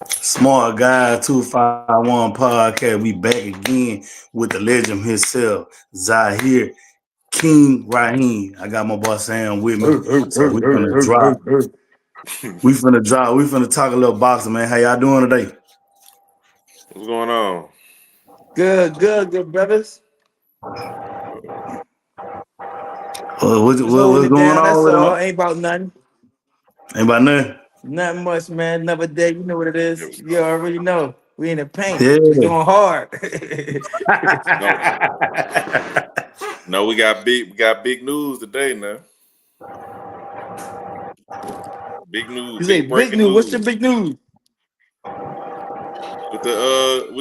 Smart Guy 251 podcast. We back again with the legend himself, Zahir, King Raheem. I got my boy Sam with me. So we finna drop. We finna talk a little boxing, man. How y'all doing today? What's going on? Good, brothers. Just What's holding it going down. on That's with all. him? Ain't about nothing. Ain't about nothing. Nothing much, man. Another day. You know what it Here is. we You go. already know. We in the paint. We Yeah. going hard. No, no, we got big news today now. Big news, You say big big breaking news. What's your news big news? with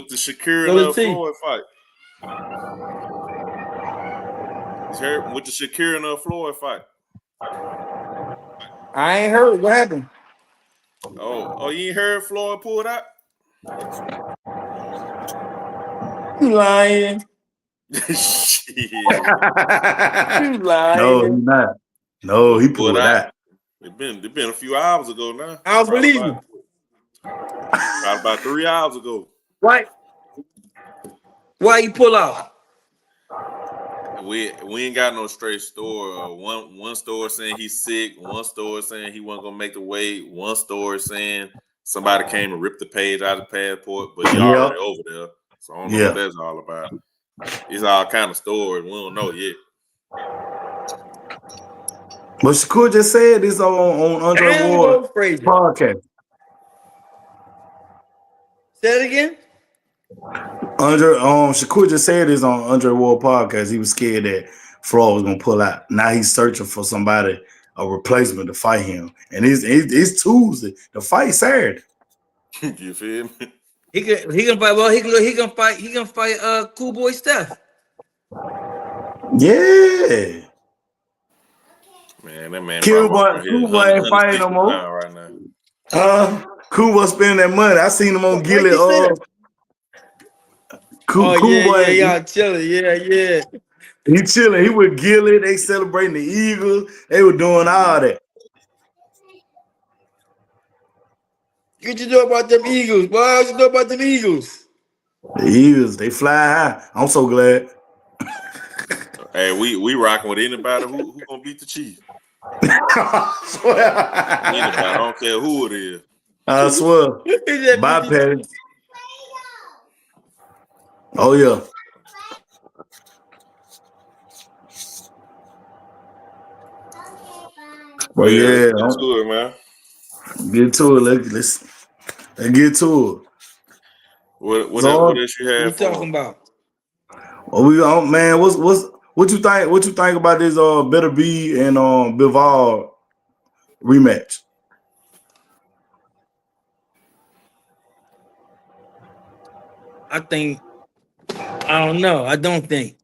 the Shakira Go and to T. Floyd fight. You heard with the Shakira and Floyd fight. I ain't heard. What happened? Oh, you ain't heard Floyd pulled out? You lying. Shit, You No, he lying. not. No, Boy he pulled pulled out. that. It been a few hours ago now. I don't believe you. Probably about 3 hours ago. Why? Why you pull out? We ain't got no straight store. One store saying he's sick. One store saying he wasn't gonna make the weight. One store saying somebody came and ripped the page out of the passport, but he Yep. already over there. So I don't know Yeah. what that's all about. It's all kind of stories. We don't know yet. But Shakur just said this on Andre Damn, Ward go Frazier. podcast. Say it again. Shakur just said this on Andre Ward podcast. He was scared that Floyd was gonna pull out. Now he's searching for somebody, a replacement to fight him. And it's Tuesday. The fight Saturday. You feel me? He can fight. Well, he can fight. Cool Boy Steph. Yeah. Man, that man probably walking around here Cuba ain't fighting 160 no more. pounds right now. Cuba spending that money. I seen him on Why Gilly. you say that? Oh Cuba, y'all chilling. Yeah. he chilling. He with Gilly. They celebrating the Eagles. They were doing all that. What you know about them Eagles? What you know about them Eagles? The Eagles, they fly high. I'm so glad. Hey, we rocking with anybody who gonna beat the Chiefs. I Anybody, I don't care who it is. swear. Bye, Patty. Oh, yeah. Oh Well, yeah, let's yeah. get to it, man. Get to it. Let's get to it. What So, else you What have you for talking him? about? man, what you think about this Better B and Bival rematch? I think. I don't know. I don't think.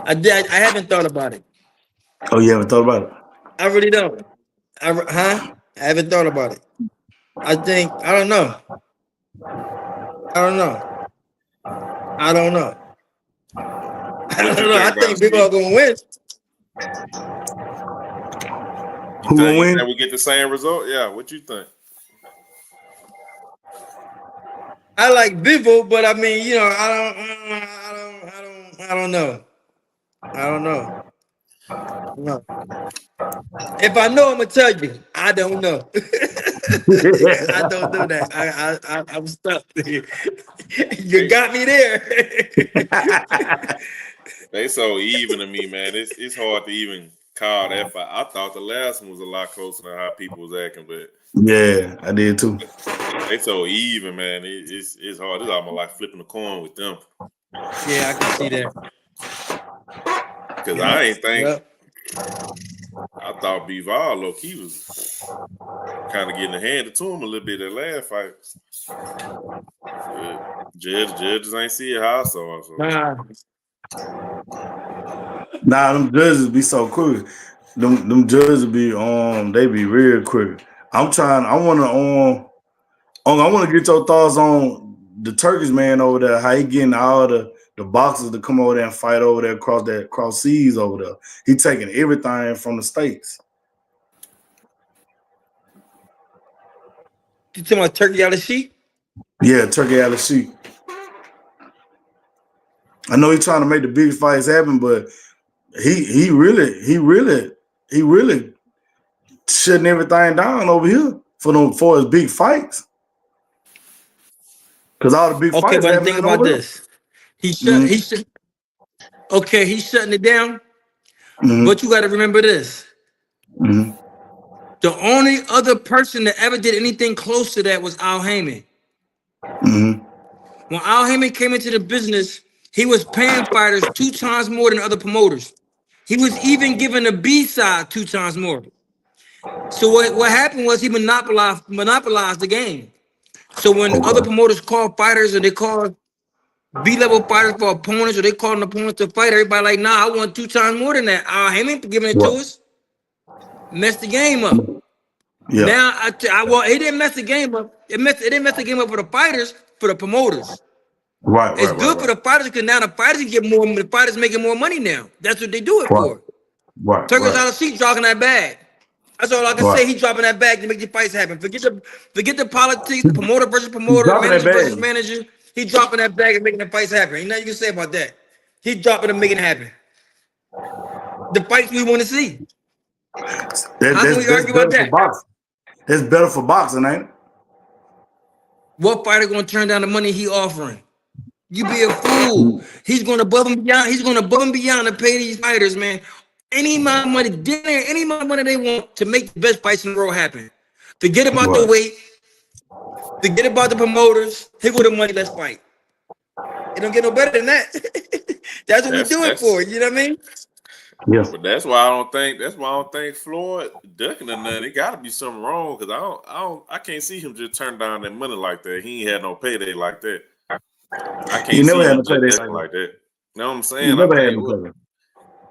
I haven't thought about it. Oh, you haven't thought about it? I really don't. I haven't thought about it. I think. I don't know. I don't know. I don't know. I What don't you know. I think about think it, Big Steve? Ball gonna win. Who gonna You think win? we get the same result? Yeah. What you think? I like Bivol, but I mean, I don't know. I don't know. No. If I know, I'm gonna tell you. I don't know. I don't know that. I'm stuck. You got me there. They so even to me, man. It's hard to even call that fight. I thought the last one was a lot closer than how people was acting, but Yeah, I did too. they so even, man. It's hard. It's almost like flipping a coin with them. Yeah, I can see that. Cause I ain't think Yep. I thought Bival low key was kind of getting handed to him a little bit that last fight. Judges ain't see it how I saw it. So. Nah, them judges be so quick. Them judges be they be real quick. I wanna get your thoughts on the Turkish man over there, how he getting all the boxers to come over there and fight over there across seas over there. He taking everything from the States. You talking about turkey out of sheep? Yeah, turkey out of sheep. I know he's trying to make the big fights happen, but he really shutting everything down over here for his big fights. Because all the big Okay, fights but think happening about over here. this. He's shutting it down. But you got to remember this. The only other person that ever did anything close to that was Al Heyman. When Al Heyman came into the business, he was paying fighters 2 times more than other promoters. He was even giving the B side 2 times more. So what happened was he monopolized the game. So when other promoters call fighters and they call B-level fighters for opponents, or they call an opponent to fight, everybody like, nah, I want 2 times more than that. Al Heyman giving it to us. Messed the game up. Yeah. Now it didn't mess the game up. It didn't mess the game up for the fighters, for the promoters. It's good for the fighters because now the fighters can get more. The fighters making more money now. That's what they do it for. Turkey's out of seat dropping that bag. That's all I can say. He's dropping that bag to make the fights happen. Forget the politics, the promoter versus promoter, manager versus manager. He's dropping that bag and making the fights happen. Ain't nothing you can say about that. He's dropping and making it happen. The fights we want to see. How can we argue about that? It's better for boxing, ain't it? What fighter gonna turn down the money he offering? You be a fool. He's going above and beyond. He's going above and beyond to pay these fighters, man. Any amount of money, any amount of money they want to make the best fights in the world happen. Forget about the weight. Forget about the promoters. Here go the money. Let's fight. It don't get no better than that. That's what we do it for. You know what I mean? Yeah. But that's why I don't think Floyd ducking or nothing. It got to be something wrong because I can't see him just turn down that money like that. He ain't had no payday like that. I can't see him just like that. You know what I'm saying?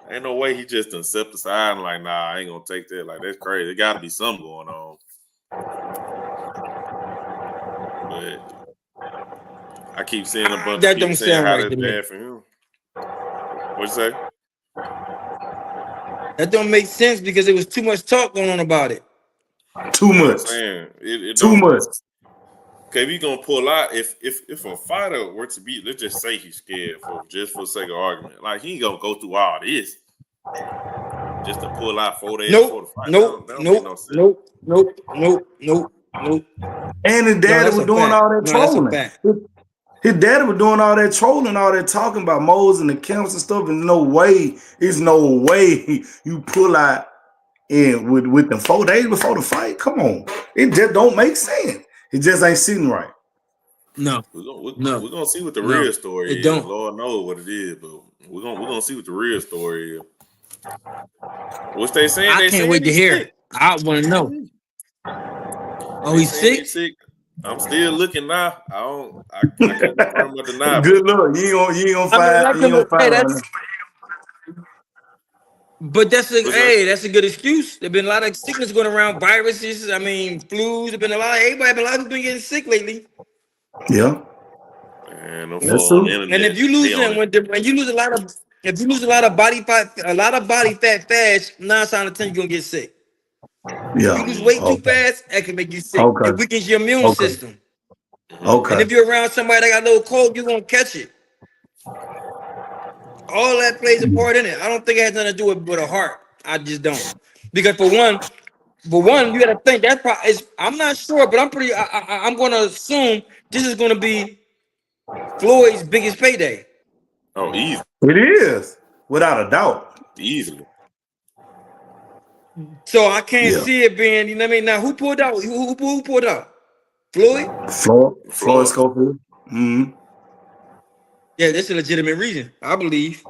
Ain't no way he just done stepped aside and like, nah, I ain't gonna take that. Like, that's crazy. There gotta be something going on. But I keep seeing a bunch of people saying how that's bad for him. What'd you say? That don't make sense because there was too much talk going on about it. Too much. Too much. Okay, if you gonna pull out, if a fighter were to be, let's just say he's scared for the sake of argument, like he ain't gonna go through all this just to pull out 4 days before the fight. Nope. And his daddy was doing all that trolling. His daddy was doing all that trolling, all that talking about moles and the camps and stuff. And there's no way you pull out and with them 4 days before the fight. Come on, it just don't make sense. It just ain't sitting right. No, we're gonna see what the real story is. Lord knows what it is, but we're gonna see what the real story is. What's they saying? I can't wait to hear. Sick. I want to know. Oh, he's sick? He's sick. I'm still looking now. I can't confirm or deny. Good luck. You ain't gonna fight. But that's a good excuse. There's been a lot of sickness going around, viruses. I mean, flus. There's been a lot of been getting sick lately. Yeah. And if you lose a lot of body fat fast, 9 times out of 10 you're gonna get sick. Yeah. If you lose weight too fast, that can make you sick. It weakens your immune system. Okay. And if you're around somebody that got a little cold, you're gonna catch it. All that plays a part in it. I don't think it has nothing to do with a heart. I just don't. Because for one, you got to think that probably is. I'm not sure, but I'm going to assume this is going to be Floyd's biggest payday. Oh, easy. It is, without a doubt. Easily. So I can't see it being. You know what I mean? Now who pulled out? Who pulled out? Floyd. Floyd Schofield. Mm-hmm. Yeah, that's a legitimate reason, I believe.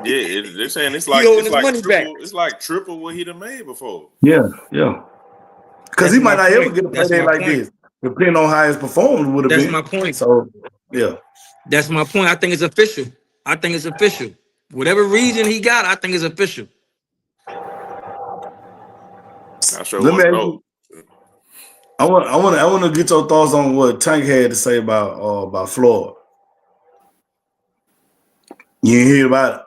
They're saying it's like triple what he done made before. Yeah. Because he might not ever get a payday like this, depending on how his performance would have been. That's my point. So, yeah. That's my point. I think it's official. Whatever reason he got, I think it's official. I sure want to know. I want to get your thoughts on what Tank had to say about Floyd. You ain't hear about it?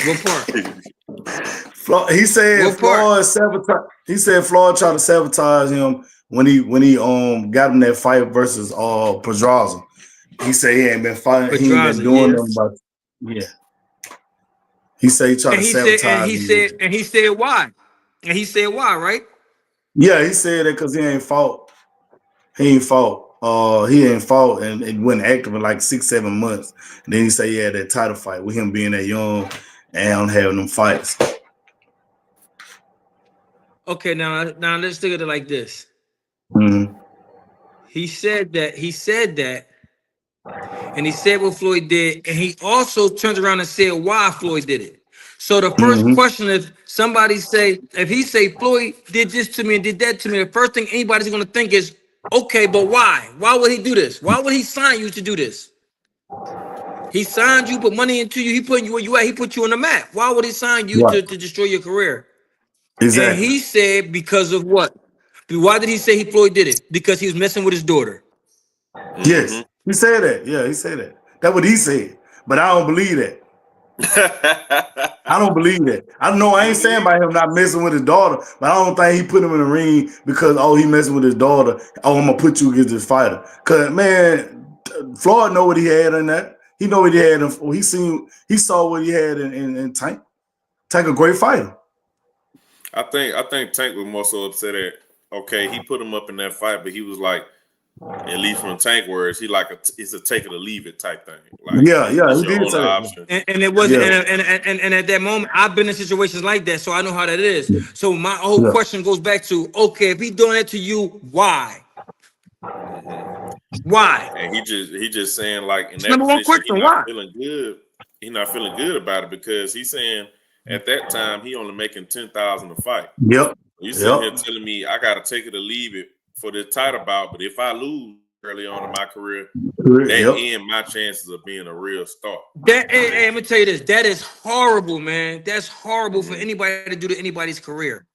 What part? He said What part? Floyd sabotage. He said Floyd tried to sabotage him when he got him that fight versus Pedraza. He said he ain't been fighting. He ain't been Pedraza, doing yeah. them. But yeah, he said he tried And to he said, and sabotage he him. said, and he said why? And he said why, right? Yeah, he said that because he ain't fought. He ain't fought. He ain't fought and it wasn't active in like 6-7 months. And then he said he had that title fight with him being that young and having them fights. Okay, now let's look at it like this. Mm-hmm. He said that, and he said what Floyd did, and he also turned around and said why Floyd did it. So the first Mm-hmm. question, if he say Floyd did this to me and did that to me, the first thing anybody's gonna think is, okay, but why? Why would he do this? Why would he sign you to do this? He signed you, put money into you, he put you where you at, he put you on the map. Why would he sign you Right. to destroy your career? And Exactly. he said because of what? Why did he say Floyd did it? Because he was messing with his daughter. Mm-hmm. Yes. He said that. Yeah, he said that. That's what he said. But I don't believe that. I don't believe that. I know I You ain't don't saying believe? about him not messing with his daughter, but I don't think he put him in the ring because he messing with his daughter. Oh, I'm gonna put you against this fighter. Cause man, Floyd know what he had in that. He know what he had. He saw what he had in Tank. Tank a great fighter. I think Tank was more so upset at, okay, he put him up in that fight, but he was like, at least from Tank words, it's a take it or leave it type thing. Like Yeah, it's he your did only say that. option. And it wasn't, Yeah, and at that moment, I've been in situations like that, so I know how that is. So my whole yeah, question goes back to, okay, if he's doing it to you, why? Mm-hmm. Why? And he just saying like in It's that number one position, he question. not Why? feeling good. He not feeling good about it because he's saying at that time he only making 10,000 a fight. yep, You sitting here yep. telling me I got to take it or leave it for the title bout, but if I lose early on in my career, that Yep. end my chances of being a real star. Hey, I'm gonna tell you this. That is horrible, man. That's horrible for Mm-hmm. anybody to do to anybody's career.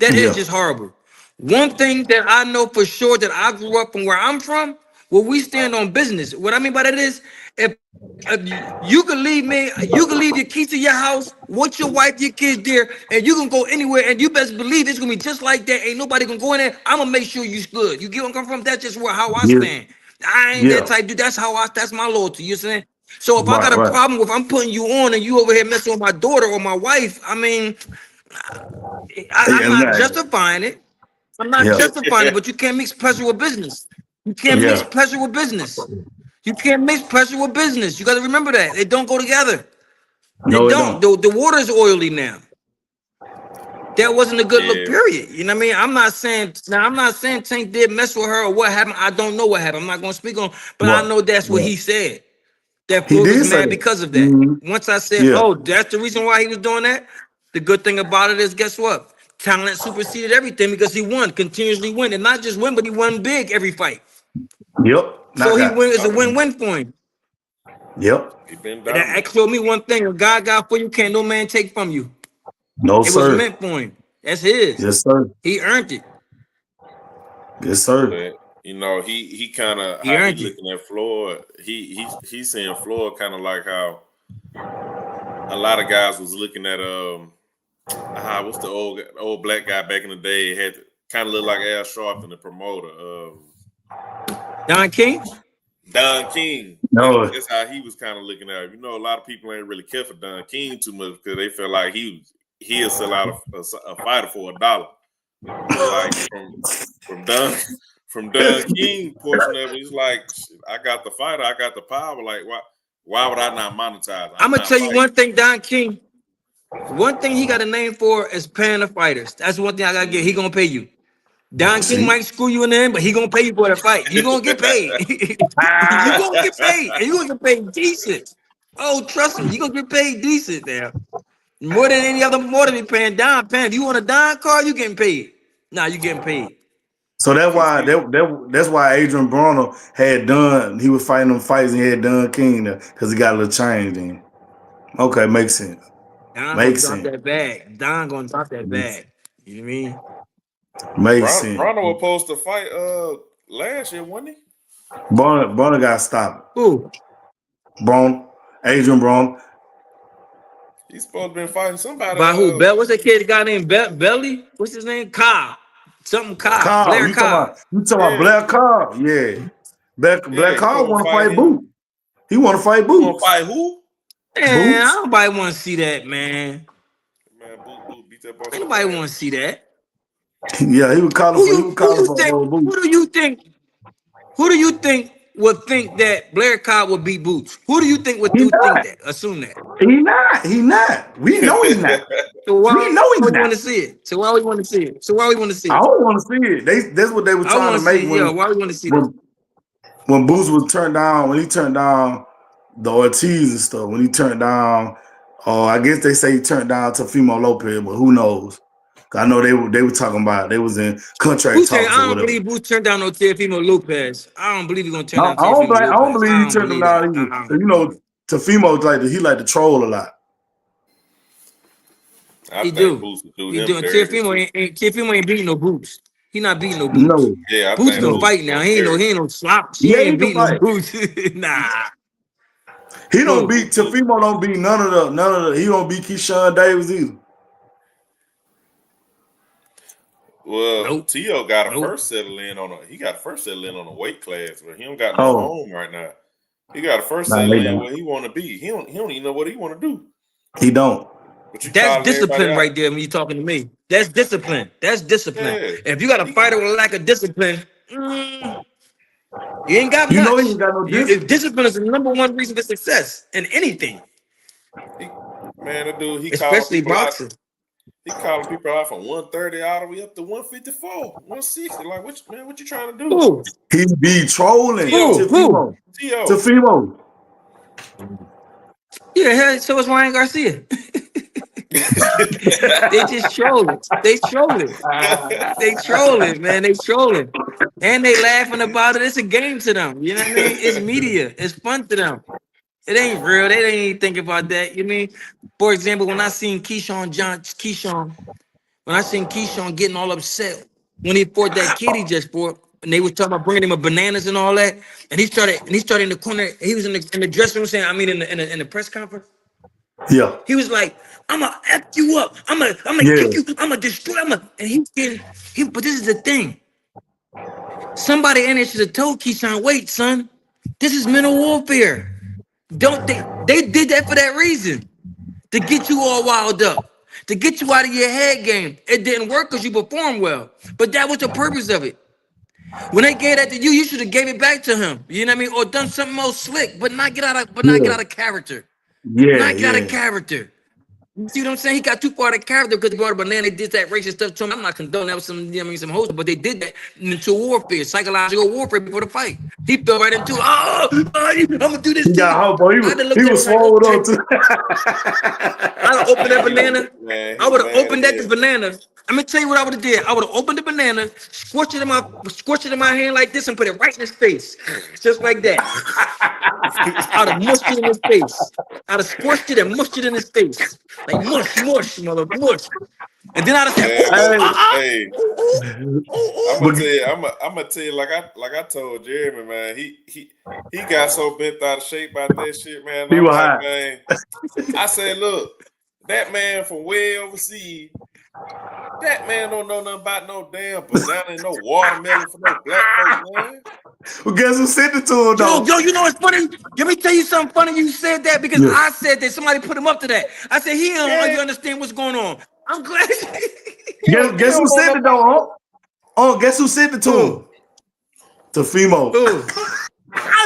That is Yeah. just horrible. One thing that I know for sure that I grew up from where I'm from, where we stand on business. What I mean by that is, if you can leave me, you can leave your keys to your house with your wife, your kids there, and you can go anywhere, and you best believe it's gonna be just like that. Ain't nobody gonna go in there. I'm gonna make sure you good. You get where I'm coming from? That's just how I Yeah. stand. I ain't that Yeah. type dude. That's my loyalty. You saying? So if I got Right. a Right. problem with I'm putting you on and you over here messing with my daughter or my wife, I mean, I'm And not that- justifying it. I'm not Yeah. justifying it, but you can't mix pleasure with business. You can't mix Yeah. pleasure with business. You can't mix pleasure with business. You got to remember that. They don't go together. They No, it don't. don't. The water is oily now. That wasn't a good look, Yeah. period. You know what I mean? I'm not saying Tank did mess with her or what happened. I don't know what happened. I'm not gonna speak on, but I Right. know that's what Right. he said. That He Floyd did was say mad that. because of that. Mhm. Once I said, Yeah. oh, that's the reason why he was doing that. The good thing about it is, guess what? Talent superseded everything because he won, continuously win, and not just win, but he won big every fight. Yep. So he Knockout. win. It's a win-win for him. Yep. He been And that dominant. showed me one thing: if God got for you, can't no man take from you. No, It was sir. meant for him. That's his. Yes, sir. He earned it. Yes, sir. But you know, he kind of He how he earned it. looking at Floyd. He's seeing Floyd kind of like how a lot of guys was looking at what's the old black guy back in the day had kind of looked like Al Sharpton, the promoter. Don King. Don King. No. That's how he was kind of looking at it. You know, a lot of people ain't really care for Don King too much because they feel like he'll sell out a fighter for $1. But like from Don from Don King portion of it, it's like I got the fighter, I got the power. Like why would I not monetize? I'm I'm gonna not tell you fighting. one thing, Don King. One thing he got a name for is paying the fighters. That's one thing I gotta get. He gonna pay you. Don King See? might screw you in the end, but he gonna pay you for the fight. You gonna get paid. You gonna get paid, and you gonna get paid decent. Oh, trust me, you gonna get paid decent there. More than any other, more than be paying Don. If you want a Don card, you getting paid. Nah, you getting paid. So that's See, why that's why Adrian Broner had done. He was fighting them fights and he had done King because he got a little change in. Okay, makes sense. Don gonna Makes drop sense. that bag. Don gonna drop that bag. You know what I mean? Makes sense. Bronner was supposed to fight last year, wasn't he? Broner got stopped. Who? Adrian Broner. He's supposed to be fighting somebody. By who? Bell? What's that kid guy named Belly? What's his name? Cobb. Something Cobb. Cobb, Blair you talking about Yeah. Blair Cobb? Yeah. Blair he Cobb supposed want to to fight him. Boots. He want to fight You want Boots. to fight who? Man, Boots. nobody want to see that, man. Man, Boots beat that boy. Ain't nobody want to see that. Yeah, he was calling Who for you think? Boots. Who do you think? Who do you think would think that Blair Cobb would beat Boots? Who do you think would think that? Assume that. He not. We know he's not. So why We know he's we not. want to see it? So why we want to see it? So why we want to see I it? don't want to see it. That's what they were I trying want to to make see. when, Yeah, why we want to see that? when Boots was turned down, when he turned down the Ortiz and stuff, when he turned down, I guess they say he turned down Teofimo Lopez, but who knows? I know they were talking about they was in contract talks or I don't whatever. believe Boots turned down no Teofimo Lopez. I don't believe he's gonna turn down I don't Teofimo Lopez. believe he turned him down either. You know, Teofimo's he like to troll a lot. I He think do. Boots would do He him do. Teofimo ain't beating no Boots. He not beating no Boots. No. Yeah, I Boots think can fight now. He ain't no slop. He Yeah, he ain't can beating no fight. Boots. Nah. He don't beat Teofimo. Don't beat none of the. He don't beat Keyshawn Davis either. Well, Nope. T.O. got to first settle in on a weight class, but he don't got no home right now. He got to first settle in where he want to be. He don't even know what he want to do. He don't. That's discipline right there when you're talking to me. That's discipline. That's discipline. Yeah. If you got a fighter with a lack of discipline, you ain't got much. You know he ain't got no discipline. Discipline is the number one reason for success in anything. Man, that dude, especially boxing. He calling people out from 130 all the way up to 154, 160. Like, what you trying to do? Who? He be trolling. Who? Teofimo. Yeah, so is Ryan Garcia. They just trolling. They trolling. They trolling, man. They trolling. And they laughing about it. It's a game to them. You know what I mean? It's media. It's fun to them. It ain't real. They ain't even think about that. You mean? For example, when I seen Keyshawn getting all upset when he fought that kid he just fought, and they was talking about bringing him bananas and all that, and he started in the corner. He was in the dressing room saying, in the press conference. Yeah. He was like, "I'm gonna f you up. I'm gonna kick you. I'm gonna destroy. And he's getting. But this is the thing. Somebody in there should have told Keyshawn, wait, son, this is mental warfare. Don't they did that for that reason, to get you all wild up, to get you out of your head game. It didn't work because you performed well, but that was the purpose of it. When they gave that to you, you should have gave it back to him. You know what I mean, or done something else slick, but not get out of character. Not get out of character. You see what I'm saying? He got too far out of character because he brought a banana. They did that racist stuff to him. I'm not condoning that was some host, but they did that into warfare, psychological warfare before the fight. He fell right into, I'm gonna do this. He got hope, boy. He was swallowed up too. I'd have opened that banana. I would have opened that banana. I'm gonna tell you what I would have did. I would have opened the banana, squished it in my hand like this, and put it right in his face, just like that. I'd have mushed it in his face. I'd have squished it and mushed it in his face, like mush, mother, mush. And then I'd have said, I'm gonna tell you, like I told Jeremy, man, he got so bent out of shape about that shit, man. He was high. Man, I said, look, that man from way overseas, that man don't know nothing about no damn banana and no watermelon for no black folks, man. Well, guess who sent it to him, though? Yo, you know what's funny? Let me tell you something funny. You said that because I said that. Somebody put him up to that. I said, he don't understand what's going on. I'm glad. Guess who sent it, though, huh? Oh, guess who sent it to him? Teofimo.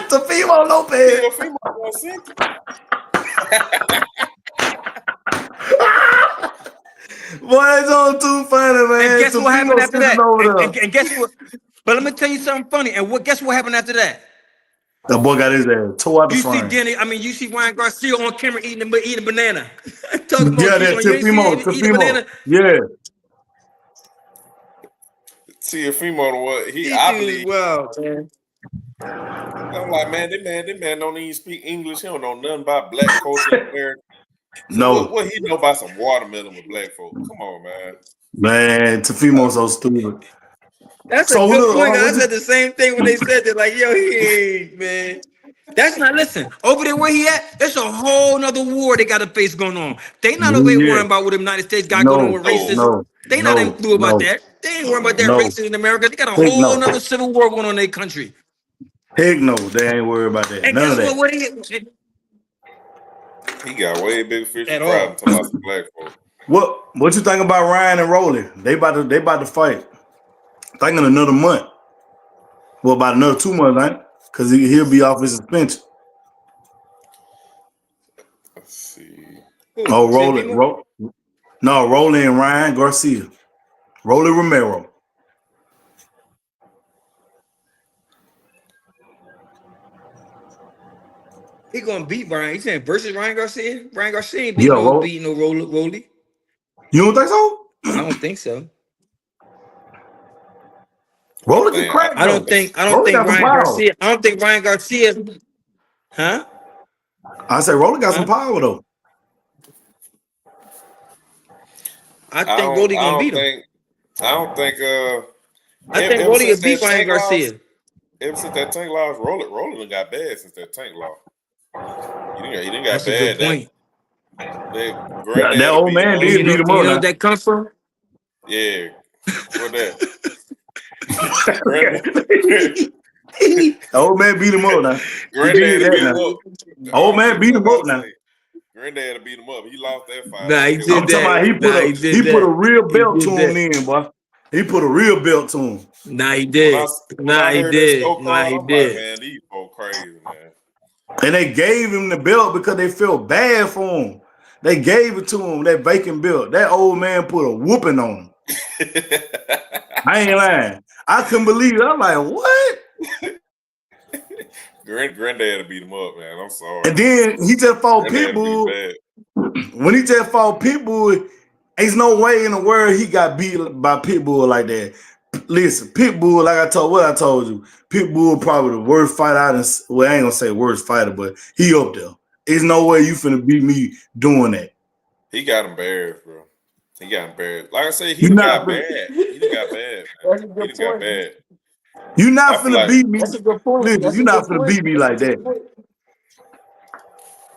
Teofimo Lopez. Teofimo sent it. Boy, it's all too funny, man. And guess what happened after that? And guess what? But let me tell you something funny. And guess what happened after that? The boy got his ass tore out the frame. You see Ryan Garcia on camera eating a banana. Talking about that Teofimo. Yeah. Teofimo, what I believe. Wow, man. I'm like, man, that man don't even speak English. He don't know nothing about black culture in America. So No. What he know about some watermelon with black folk? Come on, man. Man, Teofimo's so stupid. That's a good point. I said the same thing when they said that. Like, yo, he ain't, man. That's not, listen, over there where he at, there's a whole nother war they got to face going on. They not over here Yeah. worrying about what the United States got going on No, with racism. no, They not no, even clue about no, that. They ain't worrying about that no. racism in America. They got a Heck whole no. nother civil war going on in their country. Heck no. They ain't worried about that. And None of guess that. what? He got way bigger fish to At fry all. than talking about some black folk. What you think about Ryan and Rolly? They about to fight. I think in another month. Well, about another 2 months, right? Because he'll be off his suspension. Let's see. Oh, Say it again. No, Rolly and Ryan Garcia. Rolly Romero. He gonna beat Brian. He saying versus Ryan Garcia. Ryan Garcia ain't Yeah, beating no Rolly. You don't think so? I don't think so. Rolly can crack I though. don't think Rolly got some Ryan power. Garcia. I don't think Ryan Garcia. Huh? I say Rolly got some Huh? power though. I think Rolly gonna beat him. I don't think. I think Ever Rolly since will beat that Ryan tank loss, Garcia. ever since that tank loss, Rolling done got bad since that tank loss. He done got That's a bad. good point. That granddad That old beat man him did up. beat him You up know now. what that comes from? Yeah, what that? Old man beat him up now. He did Granddad that beat him now. up. Old I'm man just beat him about up to now. say, Granddad beat him up. He lost that fight. Nah, he I'm did talking about that. he put a real He belt to did him that. then, boy. He put a real belt to him. Nah, he When I did. when Nah, I he heard that did. Nah, scorecard, he I'm like, did. man, these folks crazy, man. And they gave him the belt because they felt bad for him. They gave it to him, that vacant belt. That old man put a whooping on him. I ain't lying. I couldn't believe it. I'm like, what? Granddad beat him up, man. I'm sorry. And then he just fought Granddad beat him Pitbull. bad. When he just fought Pitbull, ain't no way in the world he got beat by Pitbull like that. Listen, Pitbull, like I told you, Pitbull probably the worst fighter I well, I ain't gonna say worst fighter, but he up there. There's no way you finna beat me doing that. He got embarrassed, bro. He got embarrassed. Like I said, he You done not got bad. He done got bad, man. That's a He good done got point. bad. you not I feel finna like, beat me. That's a good point. Listen, That's you a not good finna point. beat me like that.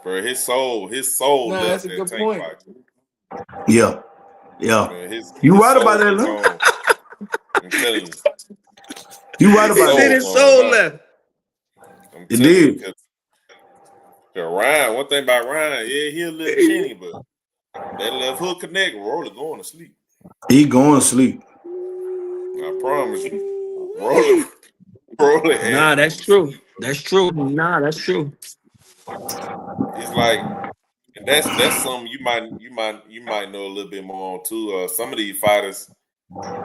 bro, his soul Nah, left that's a that good tank point. fight. Yeah. Yeah. Man, You his right soul about that, is huh? gone. I'm telling you. You right He about said that. his soul left. I'm It telling you, did. because Ryan, one thing about Ryan, yeah, he a little chinny, but that left hook connect, Rolling going to sleep. He going to sleep. I promise you. Rolling Nah, ass that's going to true. sleep. That's true. Nah, that's true. It's like, and that's something you might know a little bit more on too. Some of these fighters,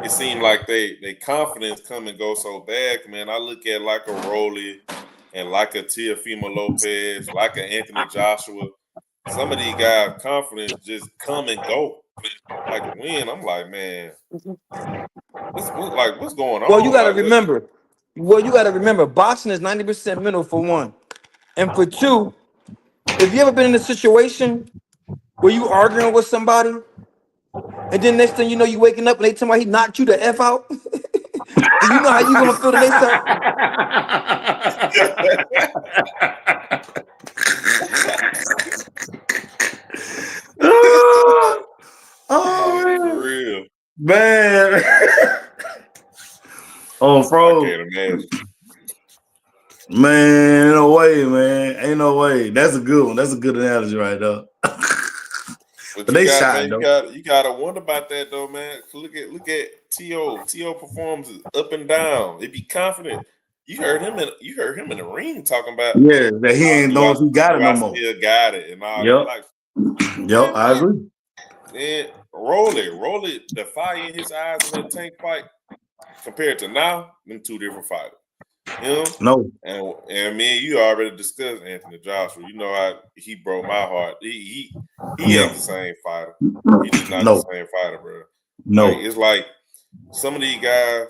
it seems like they confidence come and go so bad. Man, I look at like a Rolly and like a Teofimo Lopez, like an Anthony Joshua. Some of these guys' confidence just come and go. Like a win, I'm like, man, what's going on? Well, you gotta Like what? remember. Well, you gotta remember, boxing is 90% mental for one. And for two, if you ever been in a situation where you arguing with somebody, and then next thing you know, you waking up and they tell me he knocked you the F out, do you know how you gonna feel the next time? Oh For real. man. Oh, I bro. can't imagine. Man, no way, man. Ain't no way. That's a good one. That's a good analogy right there. But But you they got, shot man, though. you gotta wonder about that though, man. Look at T.O. T.O. performances up and down. It be confident. You heard him in the ring talking about Yeah, that he ain't know if he got do it no I more. still got it and all that. Yep. Like, Yep, man, I what? agree. And roll it, the fire in his eyes in that tank fight compared to now, them two different fighters. Him No. and me and you already discussed Anthony Joshua. You know how he broke my heart. He Yeah. ain't the same fighter. He just not No. the same fighter, bro. No. Like, it's like some of these guys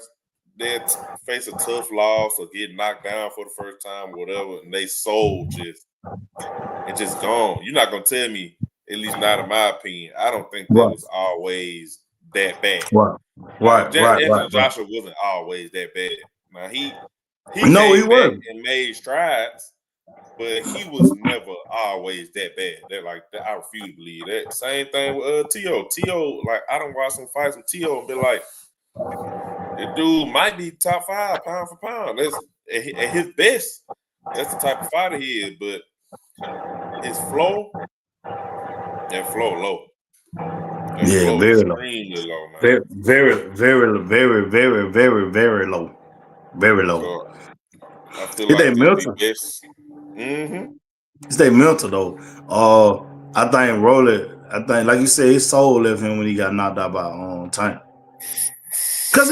they face a tough loss or get knocked down for the first time, or whatever, and they soul just gone. You're not gonna tell me, at least not in my opinion. I don't think that was always that bad. Right. Anthony Joshua wasn't always that bad. Now he No, he came back wasn't. and made strides, but he was never always that bad. I refuse to believe that. Same thing with T.O. T.O. Like I don't watch some fights with T.O. and be like, the dude might be top 5 pound for pound. That's at his best. That's the type of fighter he is. But his flow, that flow low. That flow very low. extremely low, man. Very low. Very low. So I feel It's like that this be mental. best. Mm-hmm. It's that mental though. I think Rolly, like you said, his soul left him when he got knocked out by Tank. Cause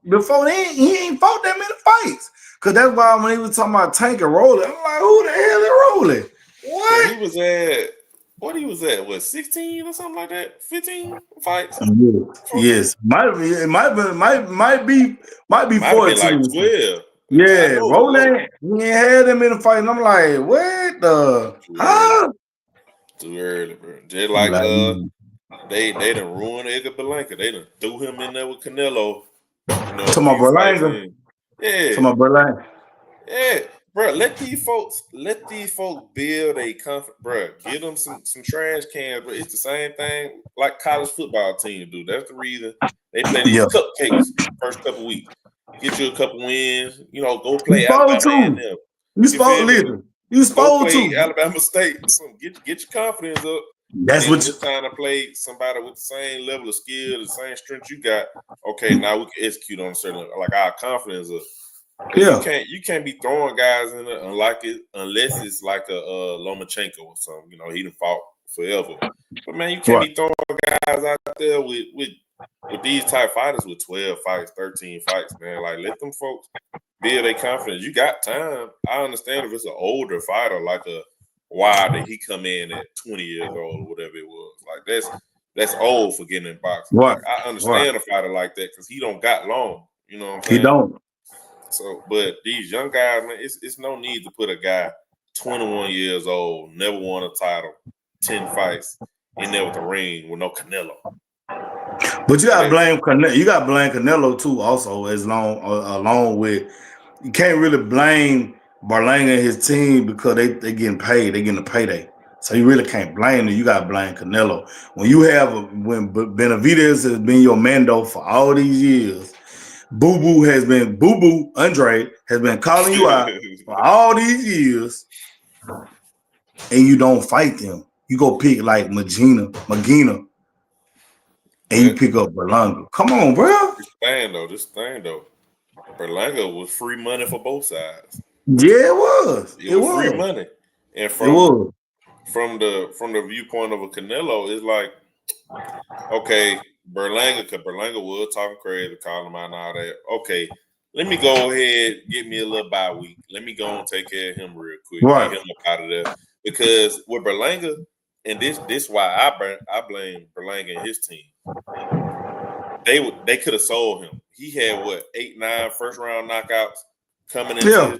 before then he ain't fought that many fights. Cause that's why when he was talking about Tank and Rolly, I'm like, who the hell is Rolly? What? He was at what he was at? What 16 or something like that? 15 fights? Yes. Might be 14. Like 12. I Yeah, know it was low. Rolly, he ain't had them in the fight. And I'm like, what the Too early, bro. Just like they done ruined Edgar Berlanga. They done threw him in there with Canelo. You know, to my Berlanga. Yeah. To my Berlanga. Yeah. Bro, let these folks build a confidence. Bro, give them some trash cans. But it's the same thing like college football teams do. That's the reason they play these cupcakes first couple weeks. Get you a couple wins. You know, go play Alabama A&M. You supposed to. You supposed to to. Alabama State. Get your confidence up. That's what it's time to play somebody with the same level of skill, the same strength you got. Okay, now we can execute on a certain like our confidence up. Yeah. You can't be throwing guys in it unless it's like a Lomachenko or something. You know, he done fought forever. But man, you can't be throwing guys out there with these type fighters with 12 fights, 13 fights, man. Like let them folks build their confidence. You got time. I understand if it's an older fighter like a Wilder, he come in at 20 years old or whatever it was. Like that's old for getting in boxing. Right. Like, I understand a fighter like that because he don't got long. You know what I'm saying? He don't. So, but these young guys, man, it's no need to put a guy 21 years old, never won a title, 10 fights, in there with the ring with no Canelo. But you gotta blame Canelo. You gotta blame Canelo too, also along with. You can't really blame Berlanga and his team because they getting paid. They getting a payday. So you really can't blame them. You gotta blame Canelo. When Benavidez has been your Mando for all these years, Boo Andre has been calling you out for all these years, and you don't fight them. You go pick like Magina, and you pick up Berlanga. Come on, bro. This thing though. Berlanga was free money for both sides. Yeah, it was. It was free money. And from the viewpoint of a Canelo, it's like, okay, Berlanga was talking crazy, calling him out and all that. Okay, let me go ahead, get me a little bye week. Let me go and take care of him real quick. Right. Get him up out of there. Because with Berlanga, and this why I blame Berlanga and his team. They could have sold him. He had 8, 9 first round knockouts coming into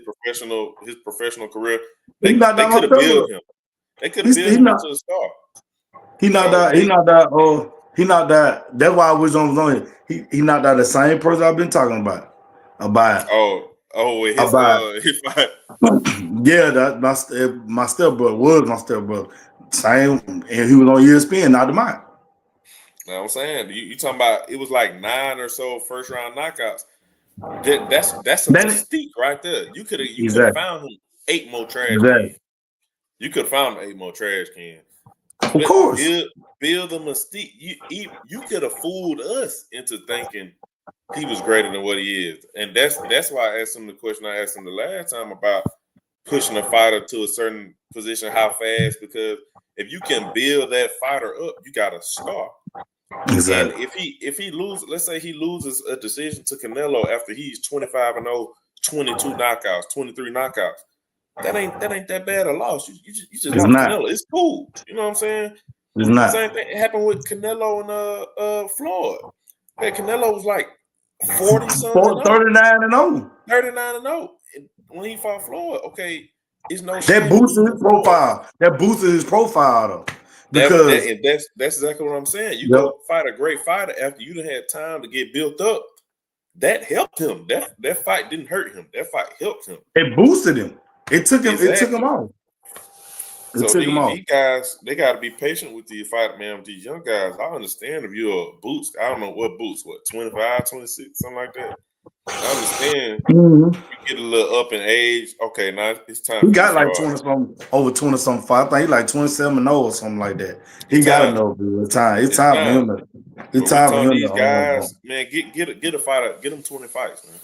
his professional career. They could have built him. They could have built him into a star. He knocked out. That's why I was on him. He knocked out the same person I've been talking about. His fight. Yeah, that my stepbrother was my stepbrother. Same, and he was on ESPN, knocked him out. You know what I'm saying? You talking about it was like 9 or so first round knockouts. That's a mystique right there. You could have found him 8 more trash cans. You could have found him 8 more trash cans. Of course. Build the mystique. You could have fooled us into thinking he was greater than what he is. And that's why I asked him the question I asked him the last time about pushing a fighter to a certain position, how fast, because if you can build that fighter up, you got a star. Exactly. And if he loses, let's say he loses a decision to Canelo after he's 25-0, 22 knockouts, 23 knockouts, that ain't that bad a loss. You just lost Canelo. It's cool. You know what I'm saying? It's not. Same thing happened with Canelo and Floyd. Hey, Canelo was like 40-something. 39-0. 39-0. When he fought Floyd, okay, it's no that boosted his profile. That boosted his profile though. Because that's exactly what I'm saying. You go fight a great fighter after you done had time to get built up. That helped him. That fight didn't hurt him. That fight helped him. It boosted him. It took him. Exactly. It took him off. So these guys, they got to be patient with these fight, man. With these young guys, I understand if you're Boots. I don't know what Boots, 25, 26, something like that. I understand. You get a little up in age. Okay, now it's time. He for got you like 20 something, over 20 something fight. I think he like 27-0 or something like that. He got to know, dude. It's time. It's time for him. It's time for him. These guys, man, get a fighter. Get them 20 fights, man.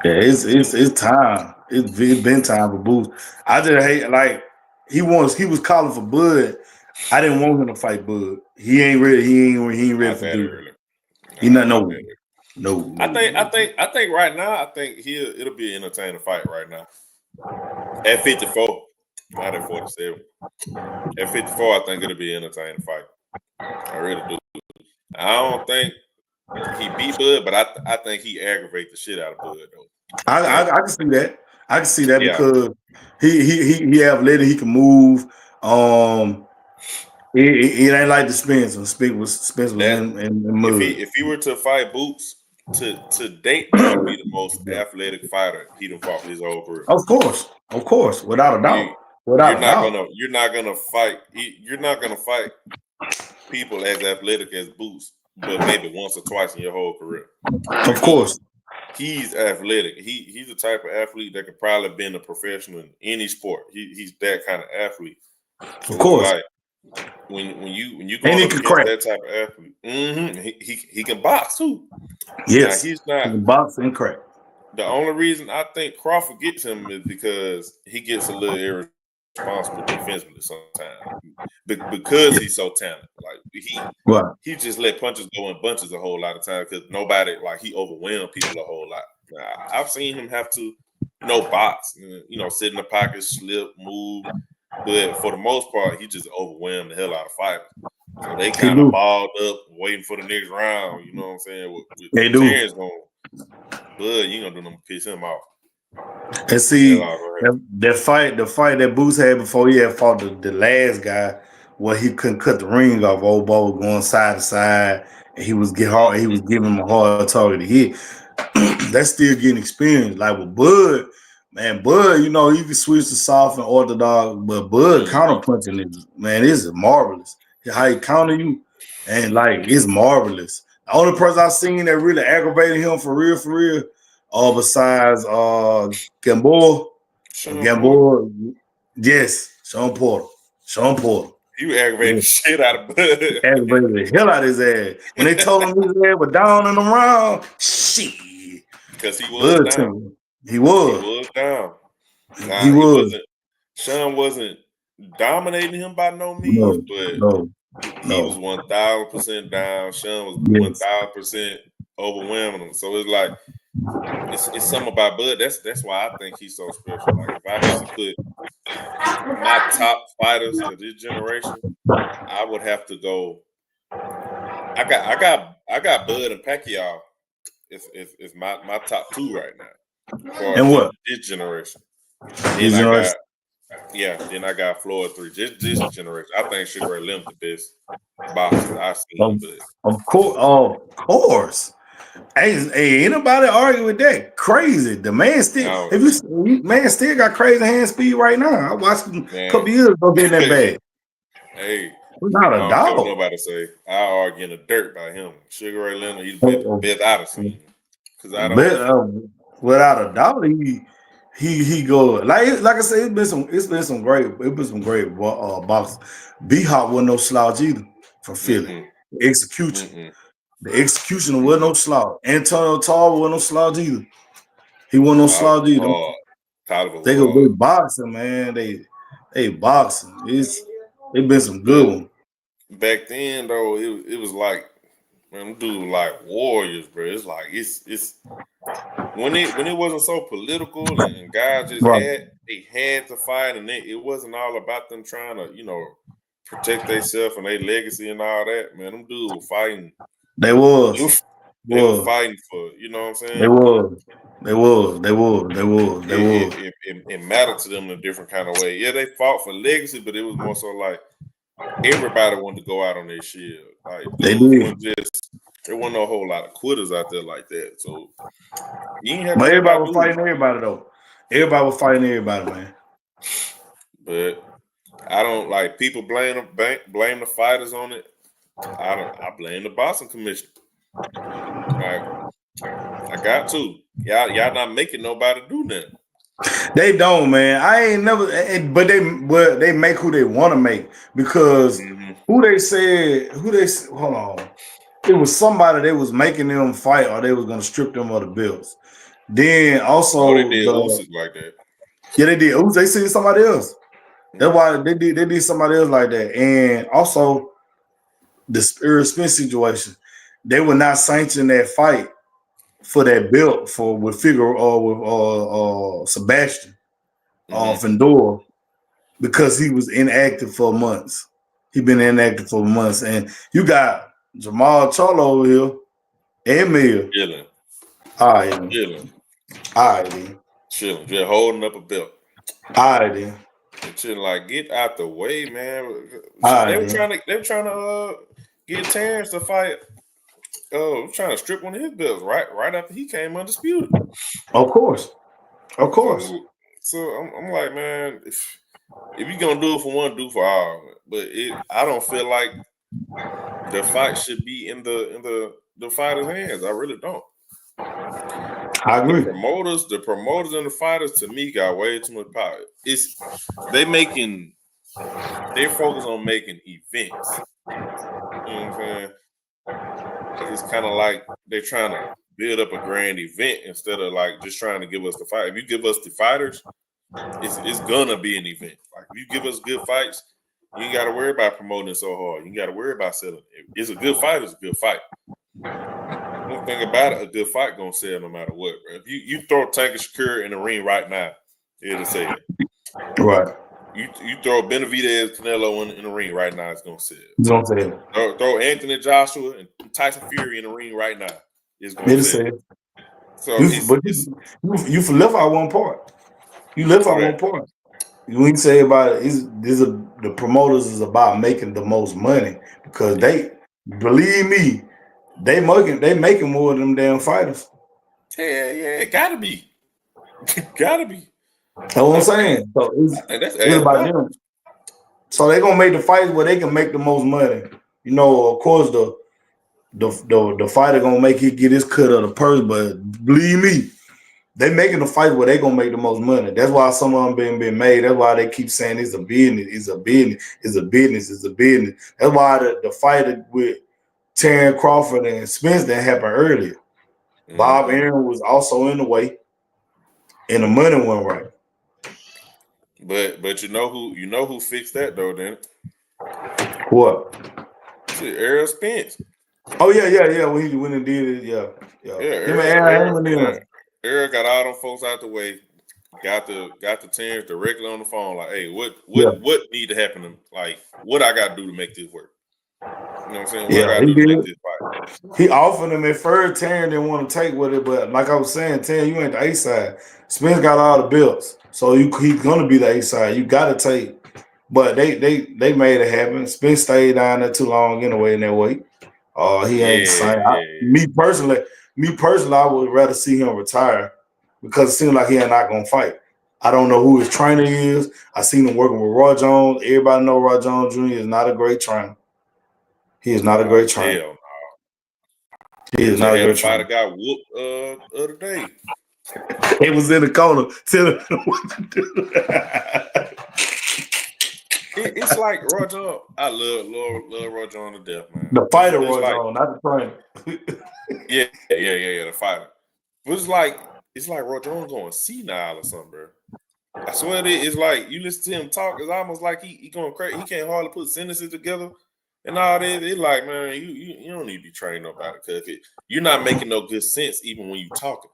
Yeah, it's time. It's been time for Boots. I just hate like he was calling for Bud. I didn't want him to fight Bud. He ain't ready. He ain't ready for dude. He not no. I think right now, I think it'll be an entertaining fight right now. At 54, not at 47. At 54, I think it'll be an entertaining fight. I really do. I don't think he beat Bud, but I think he aggravated the shit out of Bud though. I can see that. I can see that because he athletic. He can move. It ain't like the Spencer. Spencer was in mud. If he were to fight Boots to date, that would be the most athletic fighter he done fought his whole career. Of course, without a doubt. You're not gonna fight people as athletic as Boots, but maybe once or twice in your whole career. Of course. He's athletic. He's the type of athlete that could probably have been a professional in any sport. He's that kind of athlete. So of course. Like, when you go against that type of athlete, he can box too. Yes, now, he's not he can box and crack. The only reason I think Crawford gets him is because he gets a little irresponsible defensively sometimes because he's so talented. Like he just let punches go in bunches a whole lot of times because nobody he overwhelmed people a whole lot. Now, I've seen him have to box, sit in the pocket, slip, move. But for the most part, he just overwhelmed the hell out of fighters. So they kind of balled up, waiting for the next round. You know what I'm saying? They do. Bud, you gonna do them piss him off. And see the fight that Boots had before he had fought the last guy, where he couldn't cut the ring off. Old ball going side to side, and he was giving him a hard target to hit. That's still getting experience. Like with Bud. Man, Bud, you can switch to soft and orthodox, but Bud counterpunching is, man, it's marvelous. How he counter you, and it's marvelous. The only person I've seen that really aggravated him for real, besides Gamboa, yes, Sean Porter. You aggravated the shit out of Bud. Aggravated the hell out of his ass. When they told him his ass was down in the round, shit. Because he was down. He was down. He wasn't. Sean wasn't dominating him by no means, but he was 1,000% down. Sean was 1,000% overwhelming him. So it's like it's something about Bud. That's why I think he's so special. Like if I was to put my top fighters of this generation, I would have to go. I got Bud and Pacquiao. It's my top two right now. And what? This generation. Then I got Floyd 3. Just this generation. I think Sugar Ray Leonard the best boxer I've seen. Of course. Hey, anybody argue with that? Crazy. The man still still got crazy hand speed right now. I watched him a couple years ago getting that bad. Hey, not a dog. I don't care what nobody say. I argue in the dirt by him. Sugar Ray Leonard, he's the best I've seen. Because I don't. Without a doubt, he go like I said. It's been some great boxing. B Hop wasn't no slouch either from Philly. The execution wasn't no slouch. Antonio Tarver wasn't no slouch either. He wasn't no slouch either. They go boxing, man. They boxing. It's been some good ones. Back then though, it was like, man, them dudes like warriors, bro. It's like it's when it wasn't so political and guys just had to fight, and it wasn't all about them trying to protect themselves and their legacy and all that. Man, them dudes were fighting. They were fighting for, you know what I'm saying? They was. It mattered to them in a different kind of way. Yeah, they fought for legacy, but it was more so like everybody wanted to go out on their shield. Like they did. There wasn't a whole lot of quitters out there like that. So you ain't have but everybody was fighting everybody though. Everybody was fighting everybody, man. But I don't like people blame the fighters on it. I blame the boxing commission. Like I got to. Y'all not making nobody do nothing. They don't, man. I ain't never, but they make who they want to make because who they hold on. It was somebody they was making them fight or they was gonna strip them of the belts. Then also they did Usyk like that. Yeah, they did. They seen somebody else. That's why they did somebody else like that. And also the Spence situation, they would not sanction that fight for that belt with Figure or with Sebastian Fedor because he was inactive for months. He been inactive for months, and you got Jamal Charlo over here and Mia. Chilling. All right, then. Chilling. All right, then. Chilling. Just holding up a belt. All right, then. Chilling, like get out the way, man. Right, they were trying to get Terrence to fight. Trying to strip one of his belts right after he came undisputed. Of course. So I'm like, man, if you're gonna do it for one, do for all. But I don't feel like the fight should be in the fighters' hands. I really don't. I agree. The promoters and the fighters to me got way too much power. They're focused on making events. You know what I'm saying? It's kind of like they're trying to build up a grand event instead of like just trying to give us the fight. If you give us the fighters, it's gonna be an event. Like if you give us good fights, you ain't got to worry about promoting so hard. You ain't got to worry about selling. If it's a good fight, it's a good fight. One thing about it, a good fight gonna sell no matter what, bro. If you throw Tanker Shakur in the ring right now, it'll sell. Right. You throw Benavidez Canelo in the ring right now, it's gonna sell. It's gonna sell. Throw Anthony Joshua and Tyson Fury in the ring right now, it's gonna sell. So you left out one part. You left out one part. When you say about it, the promoters is about making the most money because they believe me, they making more of them damn fighters. Yeah, it gotta be. Gotta be. That's what I'm saying. So it's about them. So they're gonna make the fights where they can make the most money. You know, of course the fighter gonna make it get his cut of the purse, but believe me, they making the fight where they gonna make the most money. That's why some of them being made. That's why they keep saying it's a business, it's a business, it's a business, it's a business. That's why the fight with Terrence Crawford and Spence that happened earlier. Bob Arum was also in the way, and the money went right. But you know who fixed that though, then? What? Errol Spence. Oh yeah. When he did it, yeah. Errol got all them folks out the way. Got the Terrence directly on the phone. Like, hey, what need to happen? To, like, what I got to do to make this work? You know what I'm saying? What I got to do to make this fight? He offered him at first. Terrence didn't want to take with it, but like I was saying, Terrence, you ain't the A side. Spence got all the belts, so he's gonna be the A side. You got to take. But they made it happen. Spence stayed down there too long anyway in that weight. He ain't the same. Me personally, I would rather see him retire because it seems like he ain't not gonna fight. I don't know who his trainer is. I seen him working with Roy Jones. Everybody know Roy Jones Jr. is not a great trainer. He is not a great trainer. Hell no. He is not a great trainer. Fighter got whooped the other day. He was in the corner telling him what to do. It's like Roy Jones. I love Roy Jones to death, man. The fighter Roy Jones, not the trainer. yeah, the fighter. But it's like Roy Jones going senile or something, bro. I swear it's like you listen to him talk, it's almost like he going crazy. He can't hardly put sentences together and all that. It's like, man, you don't need to be trained about it because you're not making no good sense even when you talking.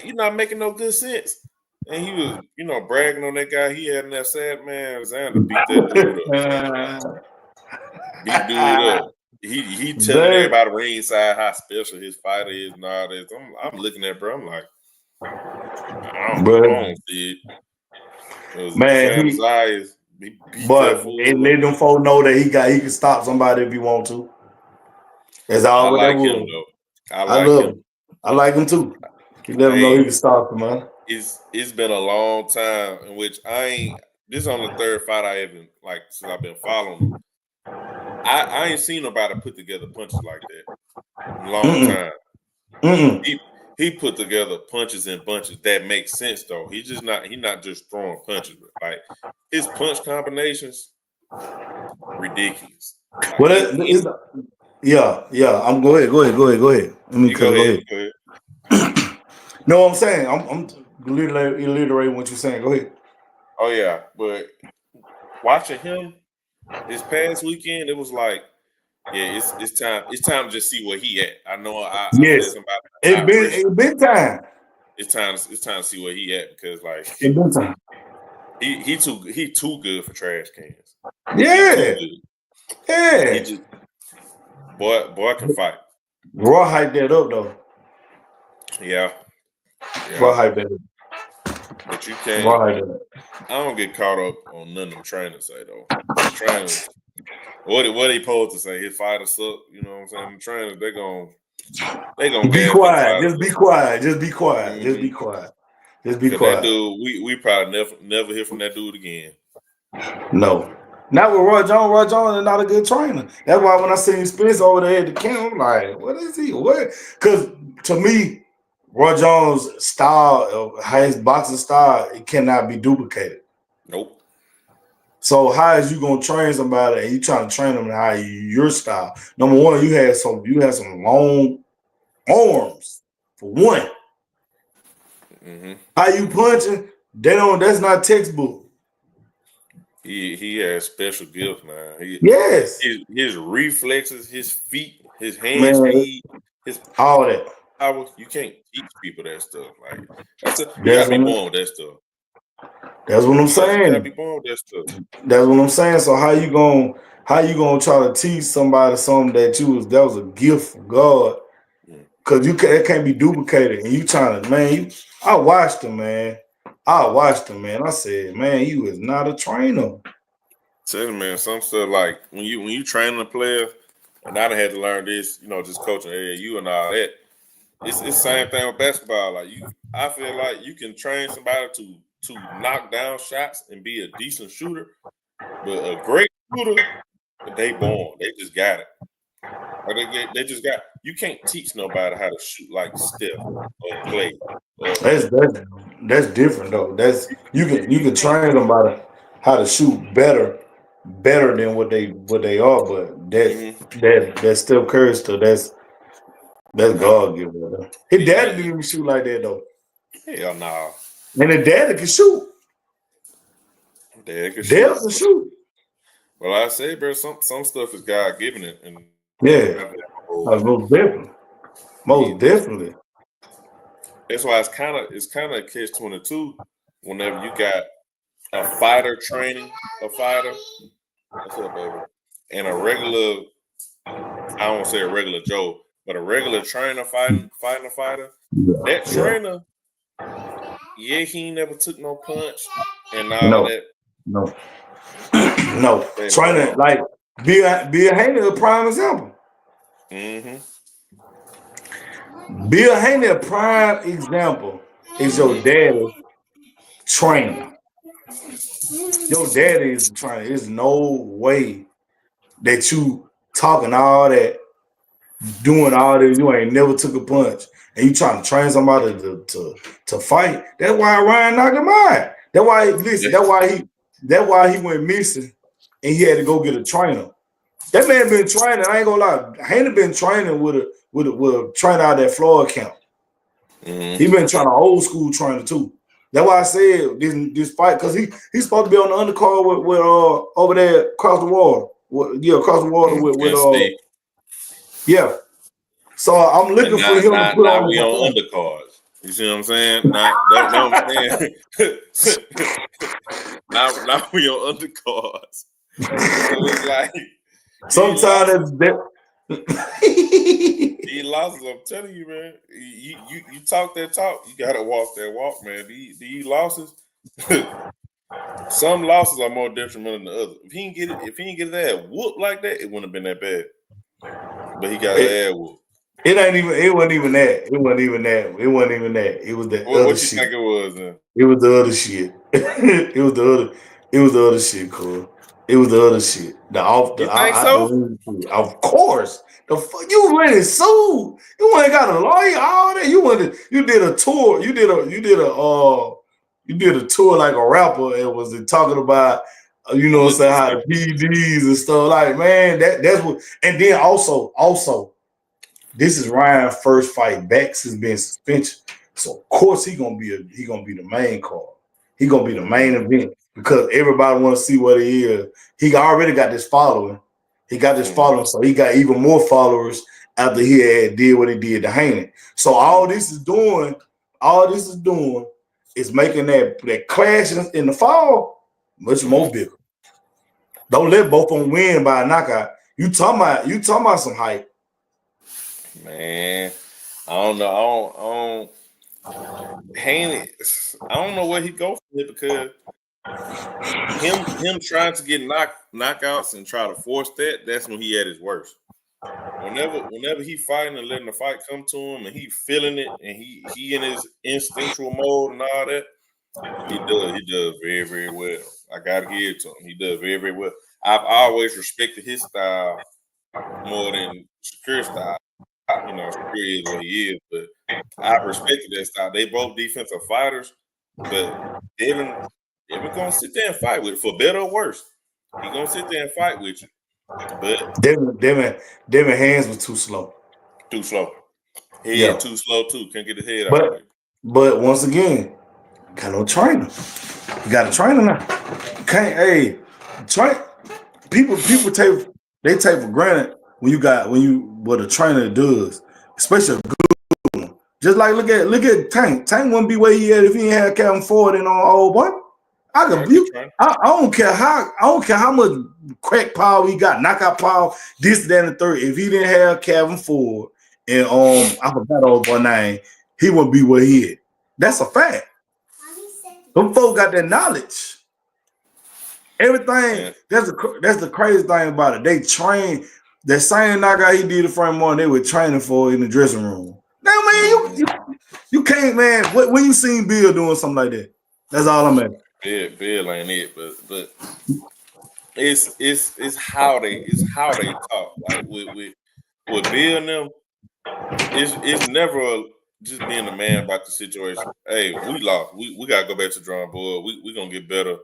You're not making no good sense. And he was, bragging on that guy he had in that sad man Xander beat that dude up. Beat dude up. He telling everybody ringside how special his fighter is and all this. I'm looking at bro. I'm like, I don't see it. Man, Zahir, but and let them folks know that he can stop somebody if he want to. That's all. I like him though. I love him. I like him too. He let him know he can stop him, man. it's been a long time in which I ain't. This is on the third fight I even like since I've been following him. I ain't seen nobody put together punches like that in a long time. He put together punches and bunches that make sense though. He's not just throwing punches. Like his punch combinations, ridiculous. Like, Well, yeah. I'm go ahead. Let me go go ahead. ahead. No, I'm saying I'm reiterating what you're saying. Go ahead. Oh yeah, but watching him this past weekend, it was like, yeah, it's time to just see where he at. I know I said Yes, something about it been time. It's time to see where he at because like It been time. he too good for trash cans. Yeah, He too good. yeah. He just boy can fight. Raw hype that up though. Yeah. Raw hype that up. But you can't. Raw hype that up. I don't get caught up on none of them trainers say though. The trainers, what he supposed to say? His fighters suck. You know what I'm saying? The trainers they gonna Be gas quiet. Just be quiet. Just be quiet. Mm-hmm. Just be quiet. Just be Cause quiet. that dude, we probably never hear from that dude again. No. Not with Roy Jones. Roy Jones is not a good trainer. That's why when I seen Spence over there at the camp, I'm like, what is he? What? Because to me, Roy Jones' style, his boxing style, it cannot be duplicated. Nope. So how is you gonna train somebody and you trying to train them in how your style? Number one, you had some long arms for one. Mm-hmm. How you punching? That's not textbook. He has special gifts, man. Yes. His reflexes, his feet, his hand Man, speed, his all that. power. You can't teach people that stuff. Like you That's gotta be what born with that stuff. That's what I'm You gotta saying. be born with that stuff. That's what I'm saying. So how you gonna try to teach somebody something that was a gift from God? Cause it can't be duplicated. And you trying to, I watched him, man. I said, man, you is not a trainer. Tell you, man, some stuff like when you train a player, and I done had to learn this, just coaching AAU and all that. It's the same thing with basketball. Like I feel like you can train somebody to knock down shots and be a decent shooter, but a great shooter, they born. They just got it. Or they just got. You can't teach nobody how to shoot like Steph or Clay. That's different though. That's you can train somebody how to shoot better than what they are, but that Steph Curry stuff, that's God given. His daddy didn't even shoot like that though. Hell no. Nah. And his daddy can shoot. Dad can shoot. Well, I say, bro, some stuff is God given it, and most definitely. Most definitely. That's why it's kind of catch-22 whenever you got a fighter training a fighter. What's up, baby? And a regular, I don't want to say a regular Joe, but a regular trainer fighting a fighter. That trainer, he never took no punch and all that. No. Trainer like Bill Haney, a prime example. Mm-hmm. Bill Haney, a prime example, is your daddy trainer. Your daddy is trying. There's no way that you talking all that, doing all this. You ain't never took a punch, and you trying to train somebody to fight. That's why Ryan knocked him out. That's why. Listen. That's why he went missing, and he had to go get a trainer. That man been training. I ain't gonna lie. Haney been training with a trainer out that Florida camp. Mm-hmm. He been trying to old school trainer too. That's why I said this fight, because he's supposed to be on the undercard with over there across the water. Across the water with yeah. So I'm looking for him to put on. We on undercards. You see what I'm saying? Not what I'm saying. Now we on undercards. So it's like sometimes he losses. I'm telling you, man. You talk that talk. You gotta walk that walk, man. These losses. Some losses are more detrimental than others. If he didn't get that whoop like that, it wouldn't have been that bad. But he got that whoop. It ain't even. It wasn't even that. It wasn't even that. It wasn't even that. It was the What other you shit. think it was then? It was the other shit. it was the other. It was the other shit, Cole. It was the other shit. The off You the think out the so? ring shit. Of course. The fuck you really sued. You ain't got a lawyer. All that. You went. You did a tour. You did a tour like a rapper and was talking about. You A know what I'm little saying, how the description. PEDs and stuff. Like, man, that's what. And then also. This is Ryan's first fight back since being suspension. So of course he gonna be the main card. He gonna be the main event because everybody want to see what he is. He already got this following. He got this following, so he got even more followers after he had did what he did to Haney. So all this is doing is making that clash in the fall much more bigger. Don't let both of them win by a knockout. You talking about some hype. Man, I don't know. Haney, I don't know where he go from it because him trying to get knockouts and try to force that's when he at his worst. Whenever he fighting and letting the fight come to him and he feeling it and he in his instinctual mode and all that, he does very, very well. I gotta give it to him. He does very, very well. I've always respected his style more than Shakur's style. You know, Shakur is what he is, but I respected that style. They both defensive fighters, but Devin gonna sit there and fight with it for better or worse. He gonna sit there and fight with you, but Devin hands was too slow. too slow. Yeah, Head too slow too. Can't get his head out of but there. but once again, got no trainer. You got a trainer now. You can't. Hey, train people take for granted what a trainer does, especially a good one. Just like look at Tank. Tank wouldn't be where he at if he ain't had Calvin Ford and on old boy. I Yeah, could good you. trainer. I don't care how much crack power he got, knockout power, this, that, and the third. If he didn't have Calvin Ford and I forgot old boy name, he wouldn't be where he is. That's a fact. Them folks got that knowledge. Everything. Yeah. That's the crazy thing about it. They train that same knockout he did the front morning. They were training for in the dressing room. Now, man, you can't, man. When you seen Bill doing something like that? That's all I'm at. Bill ain't it, but it's how they talk. Like with Bill and them, it's never just being a man about the situation. Hey, we lost. We gotta go back to the drawing board. We gonna get better.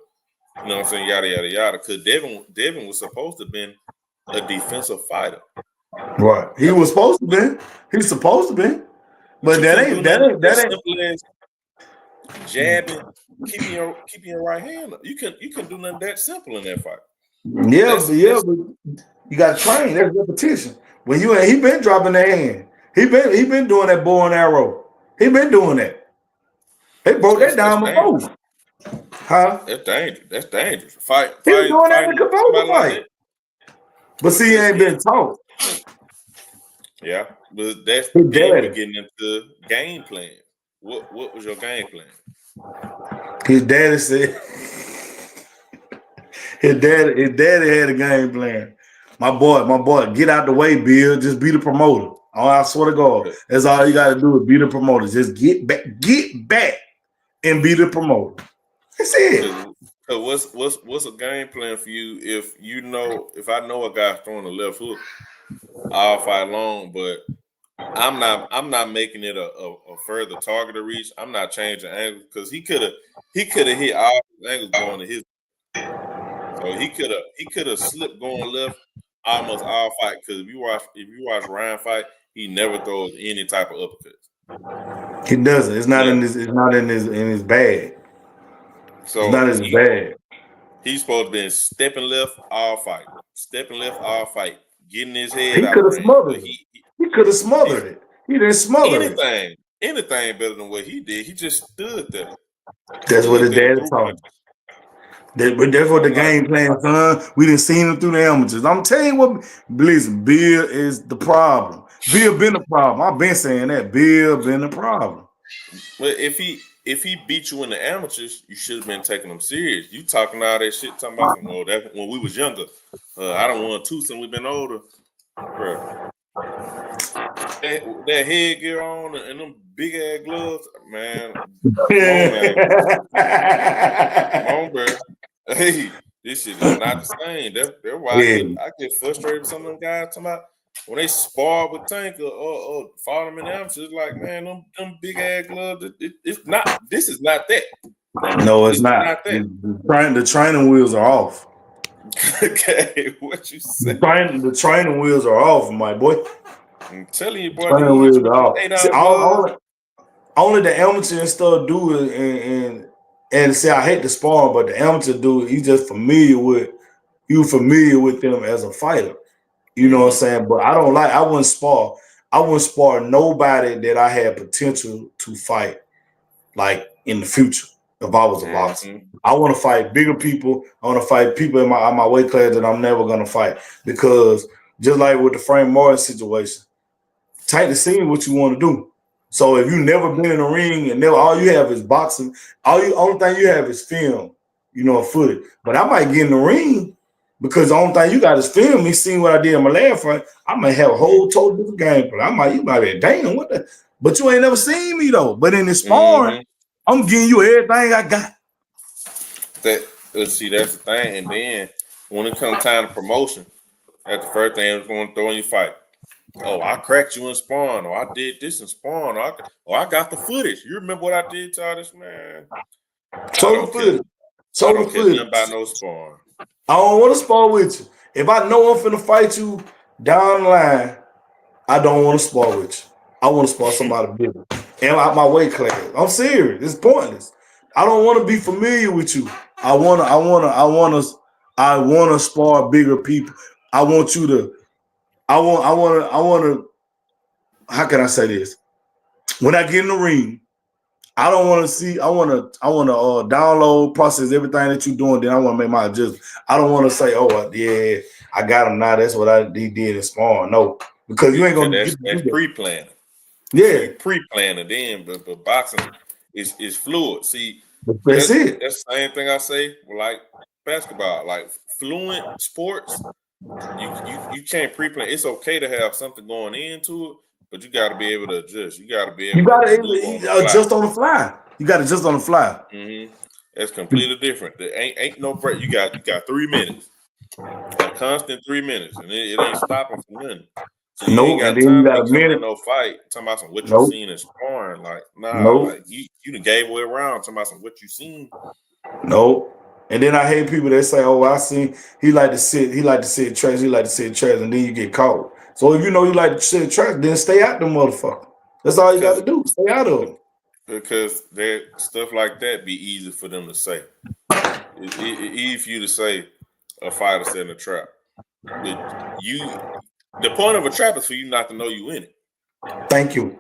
You know what I'm saying? Yada yada yada. Because Devin was supposed to have been a defensive fighter. Right. He was supposed to be. He's supposed to be. But But you that couldn't do ain't nothing as that ain't. simple as jabbing, keeping your right hand up. You can do nothing that simple in that fight. Yeah, but you got to train. That's repetition. When he been dropping that hand. He been doing that bow and arrow. He been doing that. They broke that That's down dangerous. before. Huh? That's dangerous. That's dangerous. Fighting He was doing that in fighting the Cabota somebody like fight. that. But see, he Because ain't been taught. yeah, but that's His then we daddy. getting into game plan. What was your game plan? His daddy said his daddy had a game plan. My boy, get out the way, Bill. Just be the promoter. Oh, I swear to God. That's all you gotta do is be the promoter. Just get back and be the promoter. That's it. Cause what's a game plan for you if I know a guy's throwing a left hook, I'll fight long, but I'm not making it a further target to reach. I'm not changing angles because he could have hit all his angles going to his. So he could have slipped going left almost all fight because if you watch Ryan fight, he never throws any type of uppercuts. He doesn't. It's not Never. in his bag. It's So not his bag. he's supposed to be stepping left all fight, getting his head He out could of have range. But smothered it. He could have smothered it. He didn't smother it. anything better than what he did. He just stood there. That's what his There, daddy threw taught him. punches. But that's what the I'm like, game plan, son. We didn't see him through the amateurs. I'm telling you what, listen, Bill is the problem. Bill been the problem. I've been saying that. Bill been the problem. but if he beat you in the amateurs, you should have been taking him serious. You talking all that shit, talking about that when we was younger. I don't want to since we've been older, bro. that headgear on and them big ass gloves, man. Come on, man. Come on, bro. Hey, this shit is not the same. That's why I get frustrated with some of them guys talking about when they spar with Tank or follow them in them. It's like, man, them big ass gloves. It's not. This is not that. No, it's not. The training wheels are off. Okay, what you say? The training wheels are off, my boy. I'm telling you, boy. Training wheels are off. See, only the amateur and stuff do it, and see, I hate the sparring, but the amateur do it. You just familiar with them as a fighter. You know what I'm saying? But I wouldn't spar. I wouldn't spar nobody that I had potential to fight like in the future if I was a boxer. I want to fight bigger people. I want to fight people in my weight class that I'm never gonna fight. Because just like with the Frank Martin situation, tight to see what you want to do. So if you never been in a ring and all you have is boxing, only thing you have is film, footage. But I might get in the ring because the only thing you got is film. Me seeing what I did in my last fight, I might have a whole total different game plan. You might be damn what the, but you ain't never seen me though. But in the sparring, I'm giving you everything I got. That's the thing. And then when it comes time to promotion, that's the first thing I'm going to throw in your fight. Oh, I cracked you in sparring, or I did this in sparring, or I got the footage. You remember what I did to all this, man? Show the footage. I don't care nothing about no sparring. I don't want to spar with you. If I know I'm finna fight you down the line, I don't want to spar with you. I want to spar somebody bigger. And out my weight class. I'm serious. It's pointless. I don't want to be familiar with you. I wanna spar bigger people. I want to. How can I say this? When I get in the ring, I don't want to see. I want to download, process everything that you're doing. Then I want to make my adjustment. I don't want to say, "Oh, yeah, I got him now." That's what he did in sparring. No, because you ain't gonna. That's pre-planning. Yeah, pre-planning. Then, but boxing is fluid. See, that's it. That's the same thing I say. Like basketball, like fluent sports. You can't pre-plan. It's okay to have something going into it, but you got to be able to adjust. You got to be able to adjust on the fly. You got to adjust on the fly. That's completely different. There ain't no break. You got 3 minutes, a constant 3 minutes, and it ain't stopping for nothing. So you ain't got time to be coming in no fight. Talking about what you seen in sparring, like like you done gave away around. Talking about what you seen. Nope. And then I hate people that say, "Oh, I seen he like to sit trash, and then you get caught." So if you know you like to sit trash, then stay out the motherfucker. That's all you got to do. Stay out of them. Because that stuff like that be easy for them to say. It's easy for you to say a fighter set in a trap. But the point of a trap is for you not to know you in it. Thank you.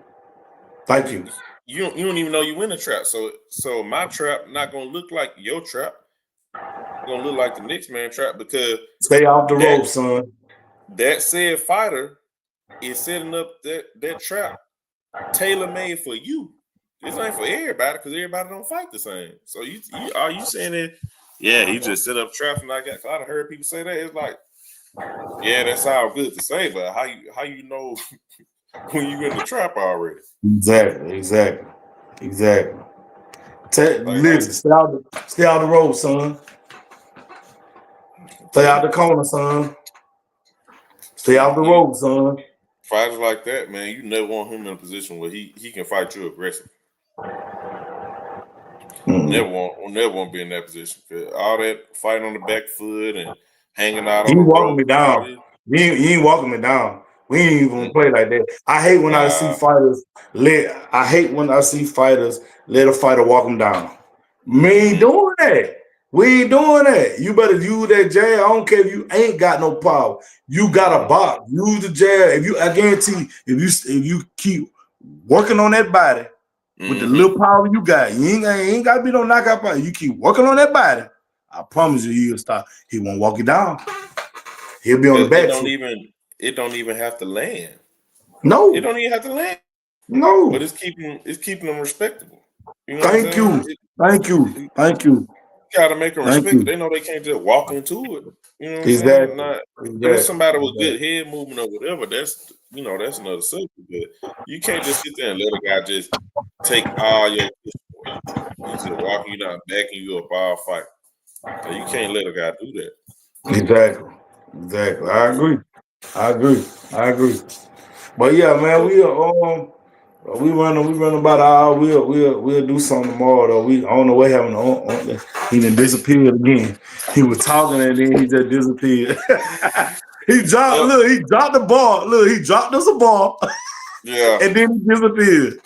You don't even know you in a trap. So my trap not gonna look like your trap. It's gonna look like the next man trap because stay off the rope, son. That said fighter is setting up that trap tailor-made for you. This ain't for everybody because everybody don't fight the same. So are you saying that? Yeah, he just set up traps and I done heard people say that. It's like, yeah, that's all good to say, but how you know when you in the trap already? Exactly. Listen, stay out the rope, son. Stay out the corner, son. Stay out the rope, son. Fighters like that, man, you never want him in a position where he can fight you aggressive. Never want to be in that position. All that fighting on the back foot and hanging out on the rope. Walking me down. You ain't walking me down. We ain't even play like that. I hate when I see fighters let a fighter walk them down. We ain't doing that. You better use that jab. I don't care if you ain't got no power. You got a box. Use the jab. I guarantee if you keep working on that body with the little power you got, you ain't got to be no knockout power. You keep working on that body. I promise you, he'll stop. He won't walk you down. He'll be on the back. It don't even have to land. No, it don't even have to land. No, but it's keeping them respectable. You know Thank you. You got to make them respect it. They know they can't just walk into it. You know what I'm saying? Exactly. Not, if it's Exactly. somebody with good head movement or whatever, that's that's another subject. But you can't just sit there and let a guy just take all your push for you. He's just walking you down, backing you up all fight. So you can't let a guy do that. Exactly. Exactly. I agree. I agree. I agree. But yeah, man, we running about an hour. We'll do something tomorrow though. We on the way having he done disappeared again. He was talking and then he just disappeared. He dropped the ball. Look, he dropped us a ball Yeah. and then he disappeared.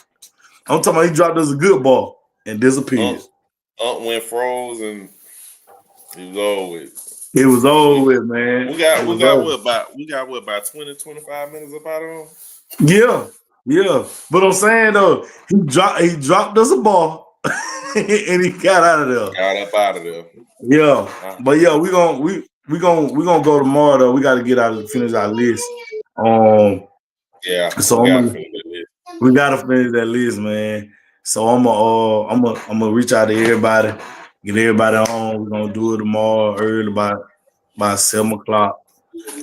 I'm talking about he dropped us a good ball and disappeared. Went froze and it was over with. It was over with, man. We got what about 20, 25 minutes up out of him? Yeah. But I'm saying though, he dropped us a ball and he got out of there. Got up out of there. Yeah. But yeah, we gonna go tomorrow though. We gotta finish our list. Yeah, So we gotta finish that list, man. So I'm gonna reach out to everybody, get everybody on. We're gonna do it tomorrow early about 7:00.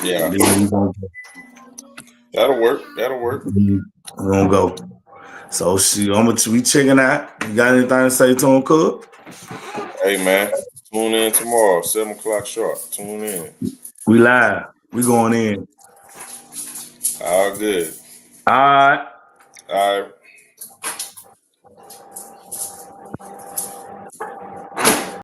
Yeah. And then That'll work. we're gonna go. So we checking out. You got anything to say to him, Cook? Hey man, tune in tomorrow, 7:00 sharp. Tune in. We live. We going in. All good. All right. All right.